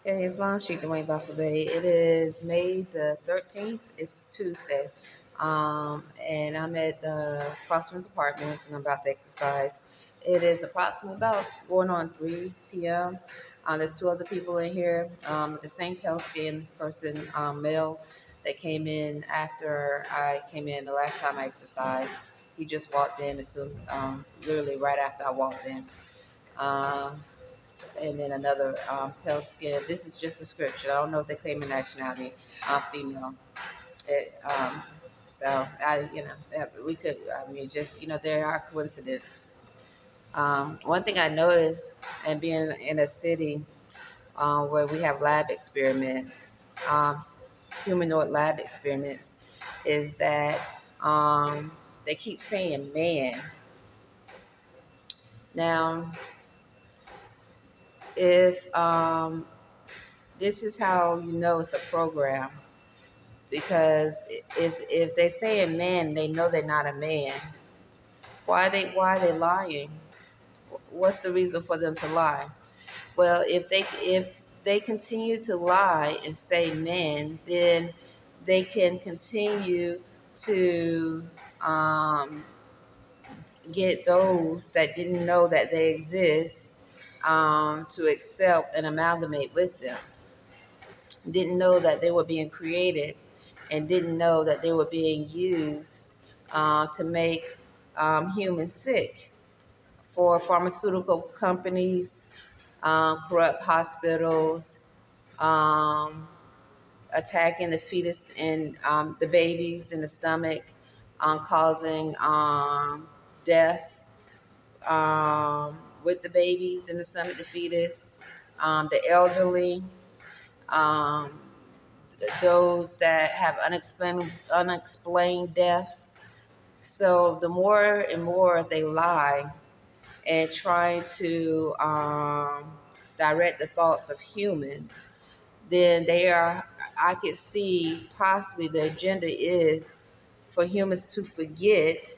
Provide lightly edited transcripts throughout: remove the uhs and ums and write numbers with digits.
Okay, Islam Sheikh Dwayne Bay. It is May the 13th. It's Tuesday. And I'm at the Crosswinds Apartments and I'm about to exercise. It is approximately about going on 3 p.m. There's two other people in here. The same pale skin person, male, that came in after I came in the last time I exercised. He just walked in as soon, literally right after I walked in. Um, and then another pale skin. This is just a description. I don't know if they claim a nationality, female. It, so we could. I mean, just there are coincidences. One thing I noticed, and being in a city where we have lab experiments, um, humanoid lab experiments, is that they keep saying man. Now, if this is how you know it's a program, because if they say a man, they know they're not a man. Why are they lying? What's the reason for them to lie? Well, if they continue to lie and say men, then they can continue to um, get those that didn't know that they exist to accept and amalgamate with them. Didn't know that they were being created, and didn't know that they were being used to make humans sick for pharmaceutical companies, corrupt hospitals, um, attacking the fetus and the babies in the stomach, causing death with the babies in the stomach, the fetus, the elderly. Um, those that have unexplained deaths. So the more and more they lie and try to direct the thoughts of humans, then I could see possibly the agenda is for humans to forget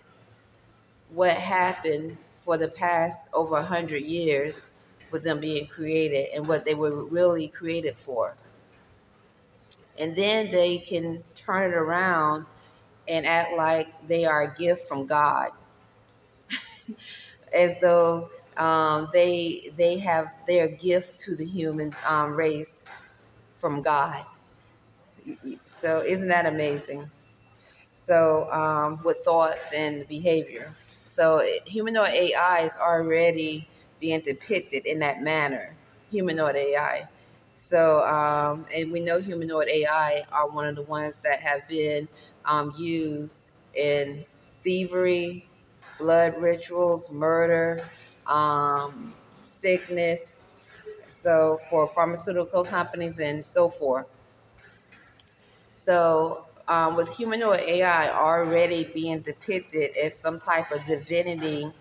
what happened for the past over 100 years with them being created and what they were really created for. And then they can turn it around and act like they are a gift from God, as though they have their gift to the human race from God. So isn't that amazing? So with thoughts and behavior, so humanoid AI is already being depicted in that manner. Humanoid AI. So and we know humanoid AI are one of the ones that have been used in thievery, blood rituals, murder, um, sickness. So for pharmaceutical companies and so forth. So, with humanoid AI already being depicted as some type of divinity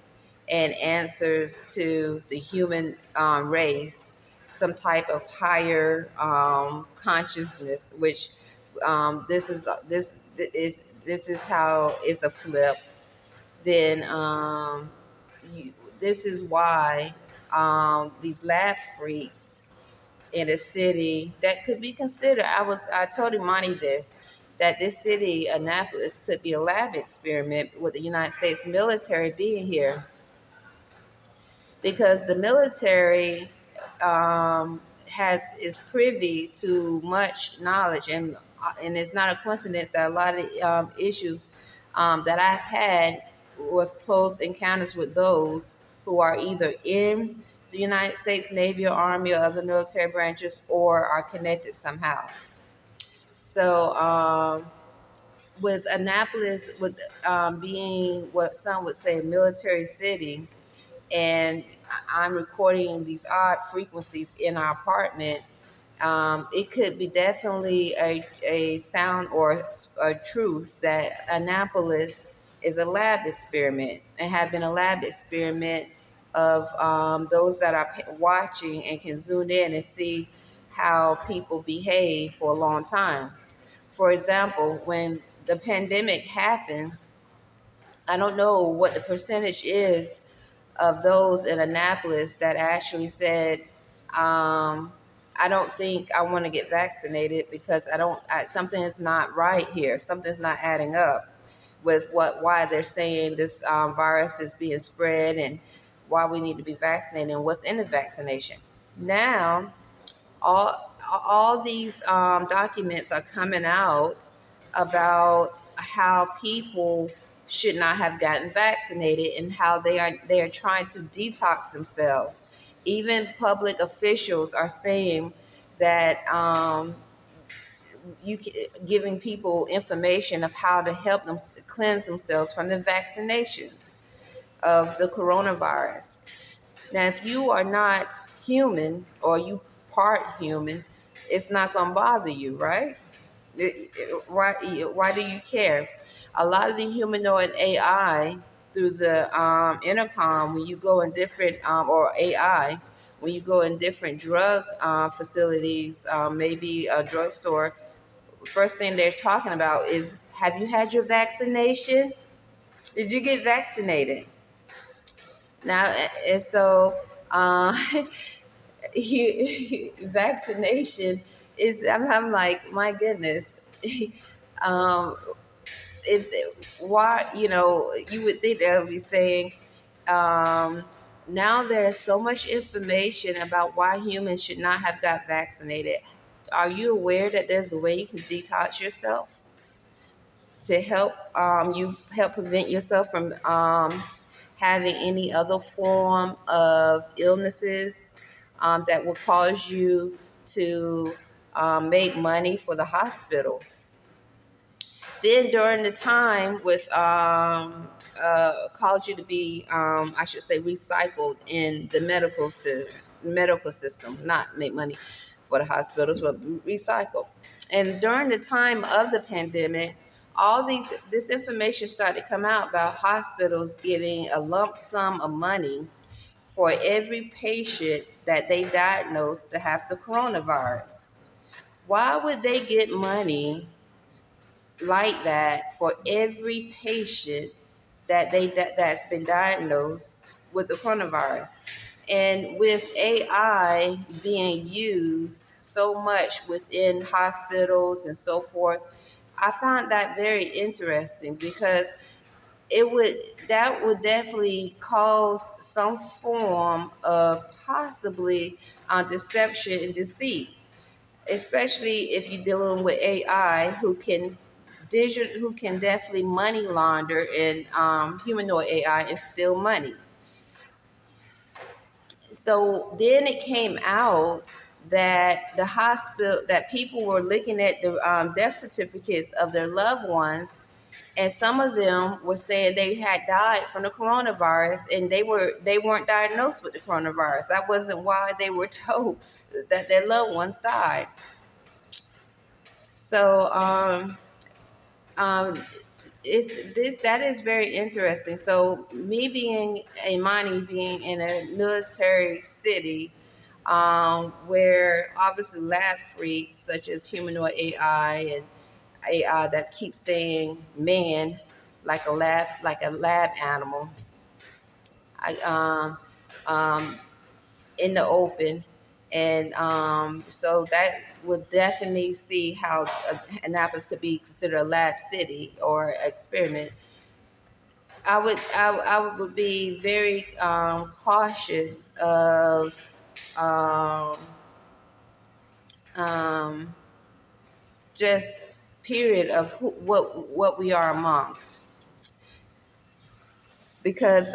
and answers to the human race, some type of higher consciousness, which this is how it's a flip. Then this is why these lab freaks in a city that could be considered. I told Imani this, that this city, Annapolis, could be a lab experiment with the United States military being here, because the military is privy to much knowledge, and it's not a coincidence that a lot of issues that I've had was close encounters with those who are either in the United States Navy or Army or other military branches, or are connected somehow. So with Annapolis, with being what some would say a military city, and I'm recording these odd frequencies in our apartment, it could be definitely a sound or a truth that Annapolis is a lab experiment and have been a lab experiment of those that are watching and can zoom in and see how people behave for a long time. For example, when the pandemic happened, I don't know what the percentage is of those in Annapolis that actually said, um, I don't think I want to get vaccinated because something is not right here. Something's not adding up with why they're saying this virus is being spread and why we need to be vaccinated and what's in the vaccination. Now, all these documents are coming out about how people should not have gotten vaccinated and how they are trying to detox themselves. Even public officials are saying that giving people information of how to help them cleanse themselves from the vaccinations of the coronavirus. Now, if you are not human or you part human, it's not going to bother you, right? Why do you care? A lot of the humanoid AI through the intercom, when you go in different, or AI, when you go in different drug facilities, maybe a drugstore, first thing they're talking about is, have you had your vaccination? Did you get vaccinated? Now, and so uh, vaccination is, I'm like, my goodness. um, if why, you would think they'll be saying, um, now there's so much information about why humans should not have got vaccinated. Are you aware that there's a way you can detox yourself to help you help prevent yourself from having any other form of illnesses that will cause you to make money for the hospitals? Then during the time with cause you to be, I should say, recycled in the medical system, not make money for the hospitals, but recycle. And during the time of the pandemic, this information started to come out about hospitals getting a lump sum of money for every patient that they diagnosed to have the coronavirus. Why would they get money like that for every patient that's been diagnosed with the coronavirus? And with AI being used so much within hospitals and so forth, I found that very interesting because it would that would definitely cause some form of possibly deception and deceit, especially if you're dealing with AI who can definitely money launder and humanoid AI and steal money. So then it came out that people were looking at the death certificates of their loved ones, and some of them were saying they had died from the coronavirus, and they weren't diagnosed with the coronavirus. That wasn't why they were told that their loved ones died. So um, that is very interesting. So me being Imani being in a military city, where obviously lab freaks such as humanoid AI and AI that keeps saying man like a lab animal, I in the open. And so that would definitely see how Annapolis could be considered a lab city or experiment. I would be very cautious of um, um, just period of what we are among, because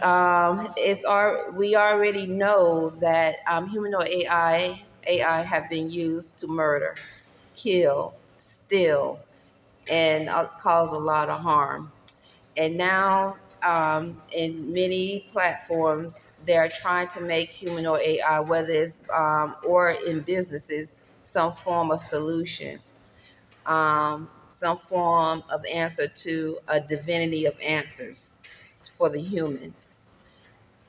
we already know that humanoid AI have been used to murder, kill, steal, and cause a lot of harm. And now, in many platforms, they're trying to make humanoid AI, whether it's or in businesses, some form of solution, some form of answer to a divinity of answers for the humans.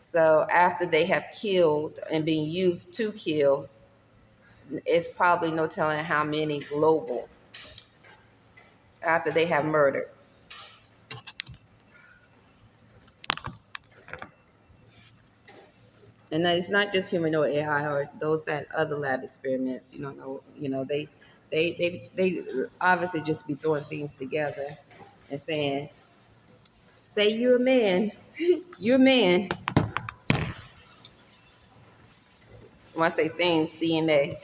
So after they have killed and being used to kill, it's probably no telling how many global after they have murdered. And that it's not just humanoid AI or those that other lab experiments. They obviously just be throwing things together and saying, "Say you're a man, you're a man." When I say things, DNA.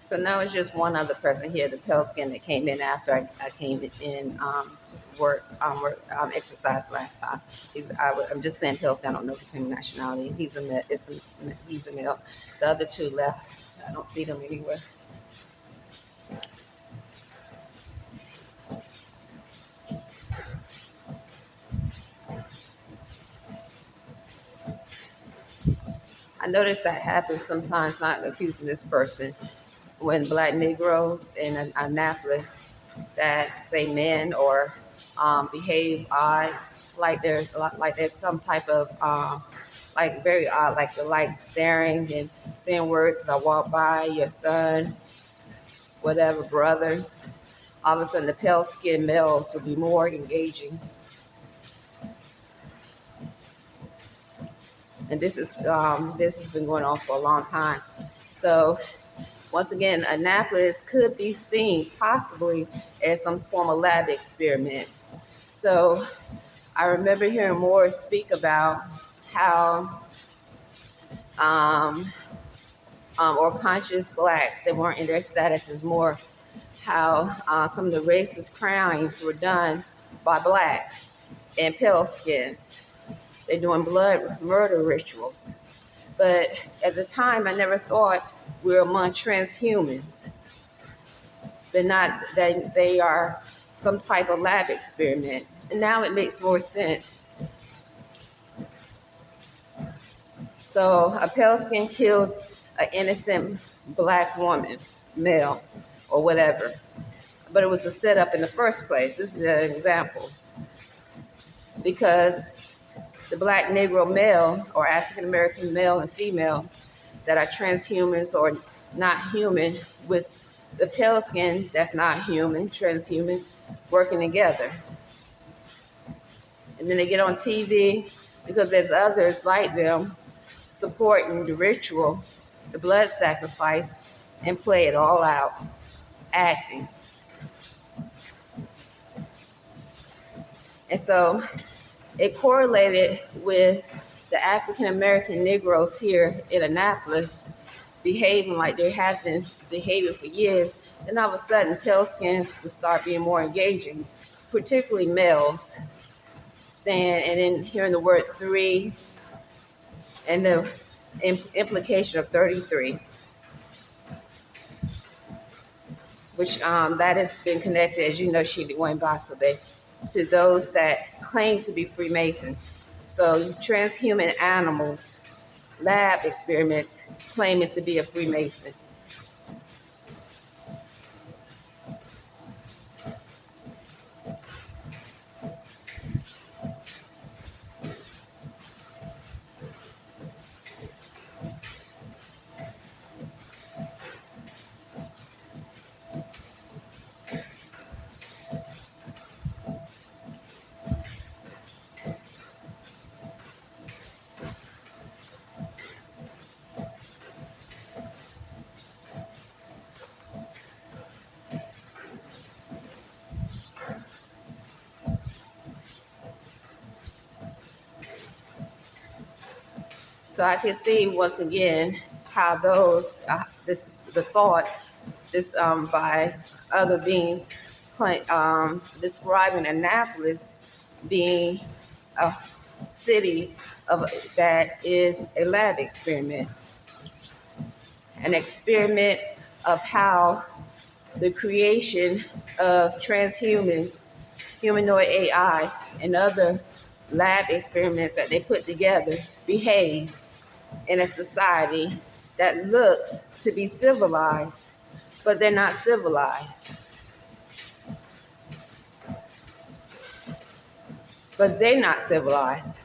So now it's just one other person here, the pale skin that came in after I came in exercise last time. I'm just saying pale skin. I don't know his nationality. He's a male. The other two left. I don't see them anywhere. I notice that happens sometimes. Not accusing this person when Black Negroes in Annapolis that say men or behave odd, like there's some type of like very odd, like the like staring and saying words as I walk by, your son, whatever, brother. All of a sudden, the pale skinned males will be more engaging, and this has been going on for a long time. So once again, Annapolis could be seen possibly as some form of lab experiment. So I remember hearing Moore speak about how um, or conscious blacks, they weren't in their status as more, how some of the racist crimes were done by blacks and pale skins. They're doing blood murder rituals. But at the time, I never thought we were among transhumans. They're not, they are some type of lab experiment. And now it makes more sense. So a pale skin kills an innocent black woman, male, or whatever. But it was a setup in the first place. This is an example. Because the Black Negro male or African American male and female that are transhumans or not human with the pale skin that's not human, transhuman, working together. And then they get on TV because there's others like them supporting the ritual, the blood sacrifice, and play it all out, acting. And so it correlated with the African American Negroes here in Annapolis behaving like they have been behaving for years. Then all of a sudden, pale skins would start being more engaging, particularly males, saying, and then hearing the word three and the implication of 33, which that has been connected, as you know, she went back to those that claim to be Freemasons. So transhuman animals, lab experiments, claiming to be a Freemason. So I can see once again how those the thought this by other beings describing Annapolis being a city of that is a lab experiment, an experiment of how the creation of transhumans, humanoid AI, and other lab experiments that they put together behave in a society that looks to be civilized, but they're not civilized. But they're not civilized.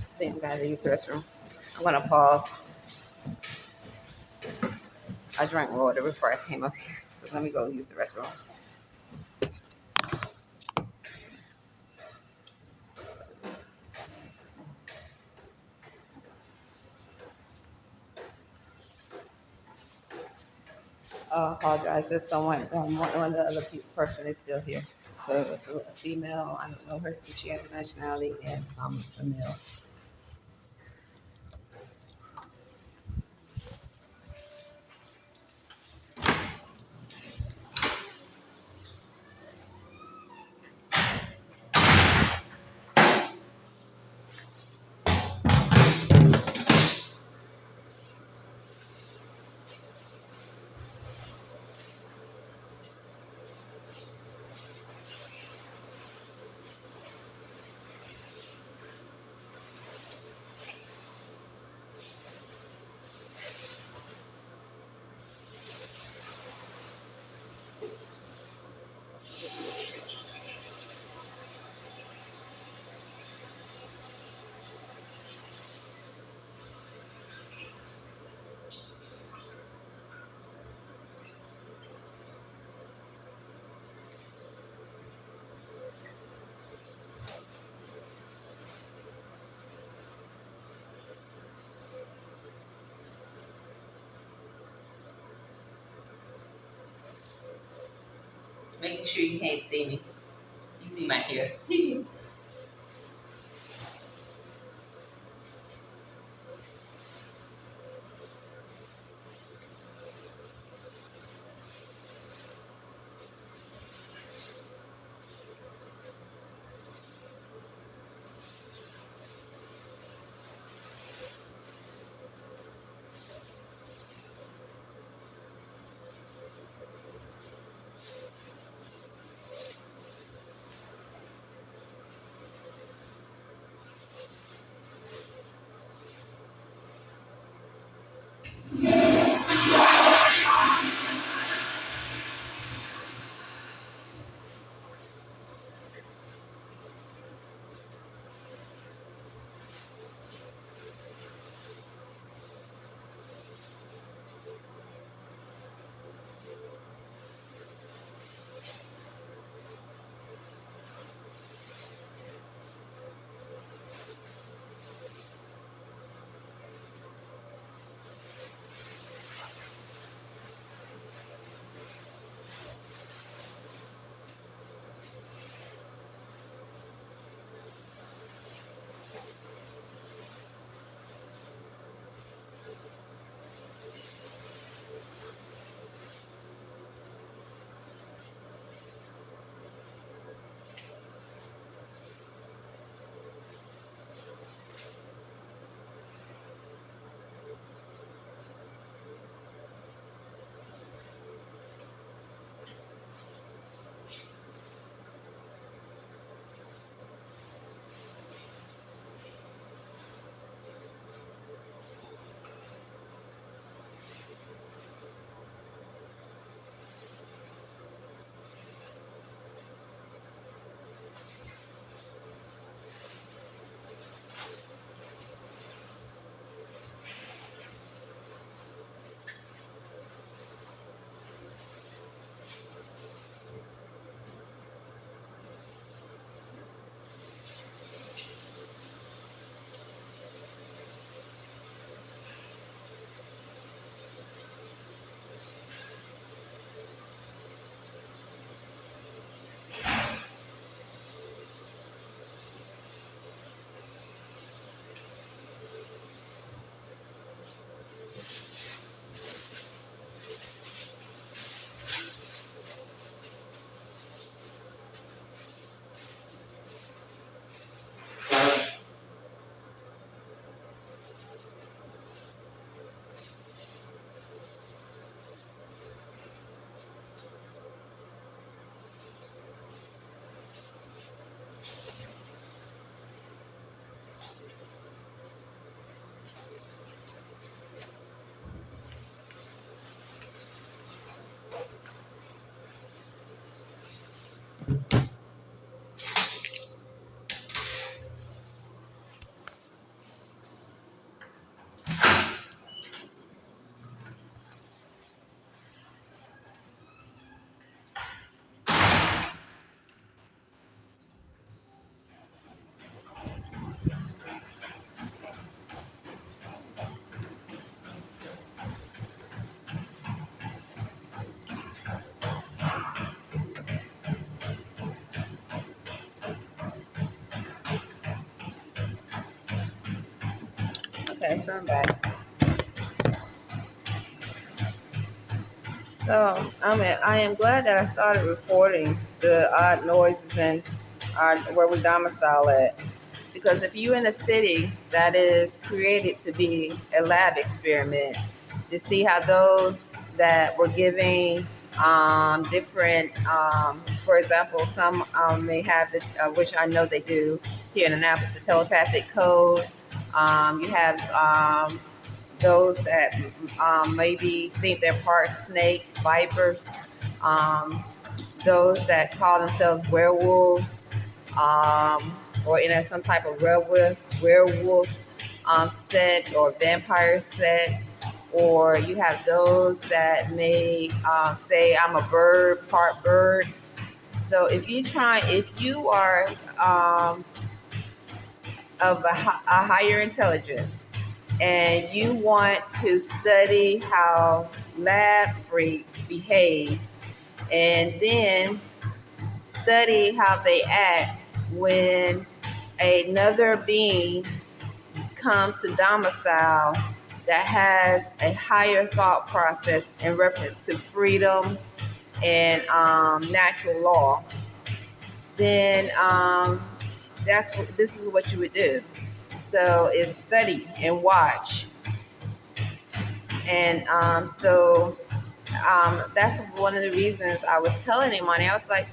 I think I gotta use the restroom. I'm gonna pause. I drank water before I came up here, so let me go use the restroom. Apologize. There's someone, one of the other person is still here. So it's a female. I don't know her if she has a nationality, and a male. Making sure you can't see me. You see my hair. Okay, so I'm back. So I am glad that I started recording the odd noises and where we domicile at. Because if you're in a city that is created to be a lab experiment, to see how those that were giving different, for example, some may have this, which I know they do here in Annapolis, the telepathic code. You have those that maybe think they're part snake, vipers, um, those that call themselves werewolves, or in some type of werewolf set or vampire set, or you have those that may say I'm a bird, part bird. So if you are of a higher intelligence and you want to study how lab freaks behave and then study how they act when another being comes to domicile that has a higher thought process in reference to freedom and natural law, then this is what you would do. So it's study and watch, and that's one of the reasons I was telling him. I was like,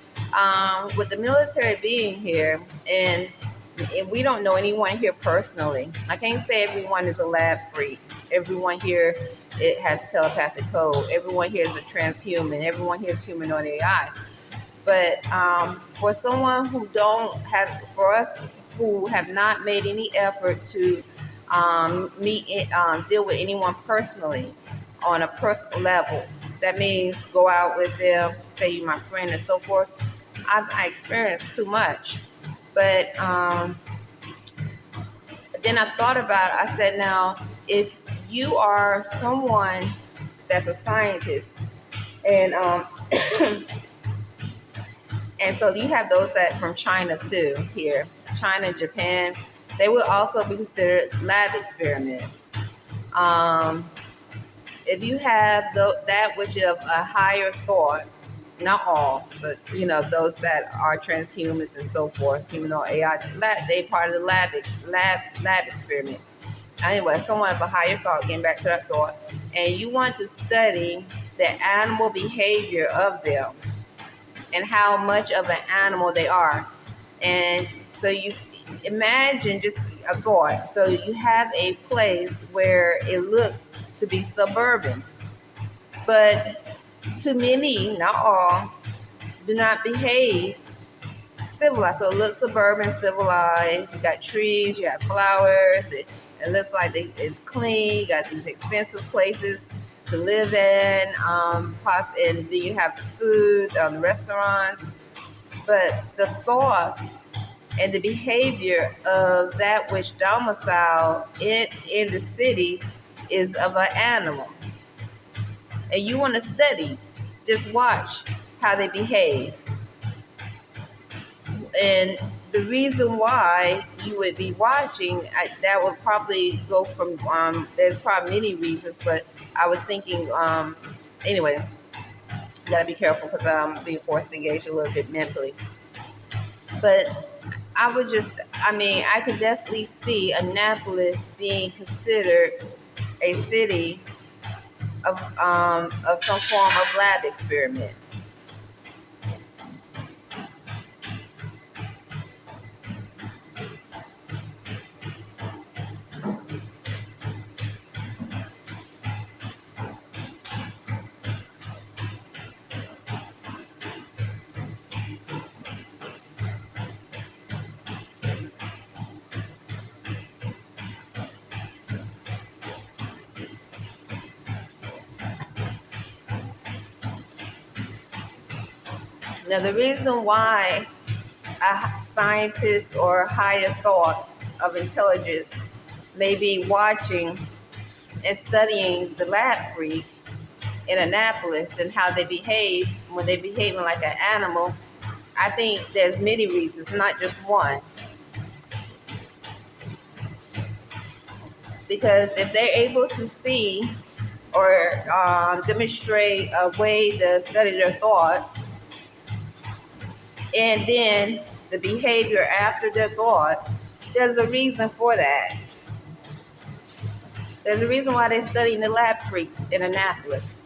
with the military being here, and we don't know anyone here personally. I can't say everyone is a lab freak. Everyone here it has telepathic code. Everyone here is a transhuman. Everyone here is humanoid AI. But for someone who don't have, for us who have not made any effort to deal with anyone personally on a personal level, that means go out with them, say you're my friend and so forth. I experienced too much. But then I thought about it. I said, now, if you are someone that's a scientist, and and so you have those that from China too here, China, Japan, they will also be considered lab experiments. If you have that which is of a higher thought, not all, but those that are transhumans and so forth, humanoid AI, they part of the lab experiment. Anyway, someone of a higher thought, getting back to that thought, and you want to study the animal behavior of them and how much of an animal they are. And so you imagine just a thought. So you have a place where it looks to be suburban, but to many, not all, do not behave civilized. So it looks suburban, civilized. You got trees, you have flowers. It looks like it's clean. You got these expensive places to live in, and then you have the food, the restaurants. But the thoughts and the behavior of that which domicile it in the city is of an animal. And you want to study, just watch how they behave. And the reason why you would be watching, that would probably go from, there's probably many reasons, but I was thinking, anyway, gotta be careful because I'm being forced to engage a little bit mentally. But I could definitely see Annapolis being considered a city of some form of lab experiment. Now, the reason why scientists or higher thoughts of intelligence may be watching and studying the lab freaks in Annapolis and how they behave when they're behaving like an animal, I think there's many reasons, not just one. Because if they're able to see or demonstrate a way to study their thoughts, and then the behavior after their thoughts, there's a reason for that. There's a reason why they're studying the lab freaks in Annapolis.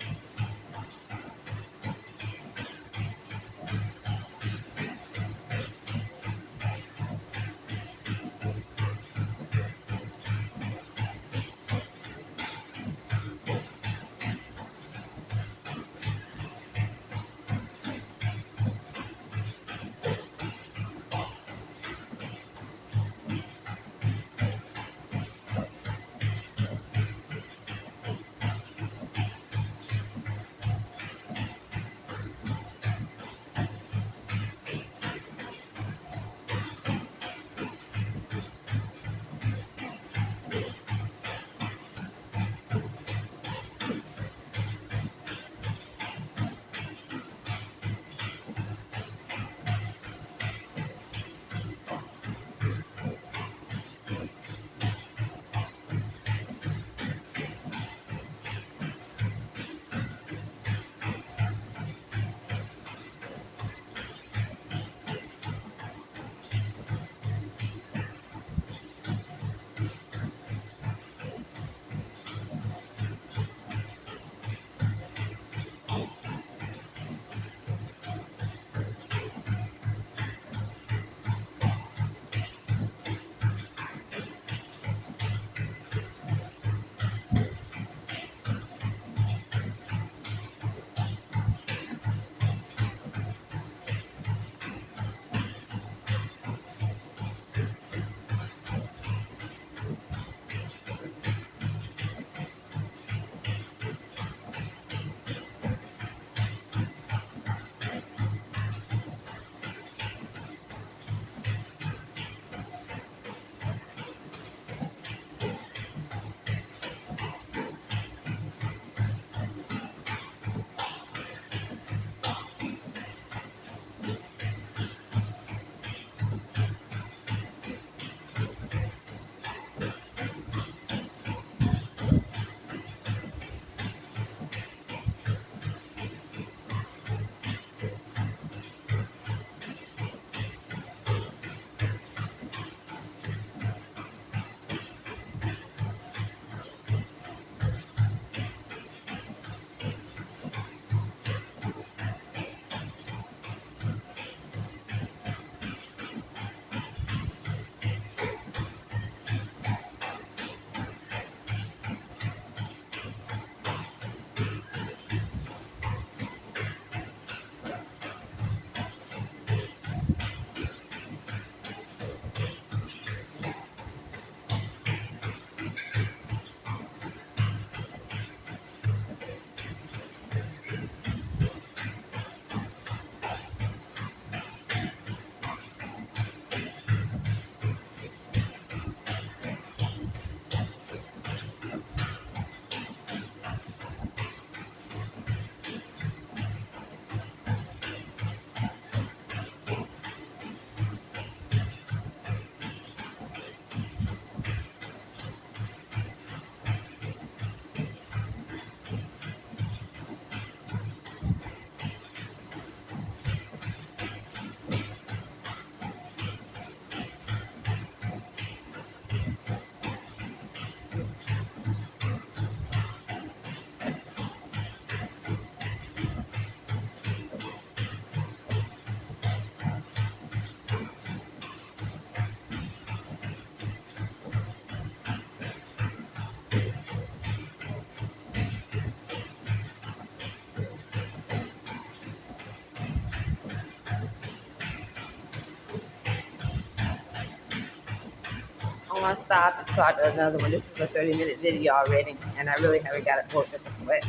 I want to stop and start another one. This is a 30-minute video already, and I really haven't got it worked up a sweat.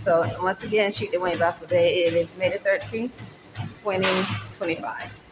So once again, Shoot the Wayne Buffalo Day. It is May the 13th, 2025.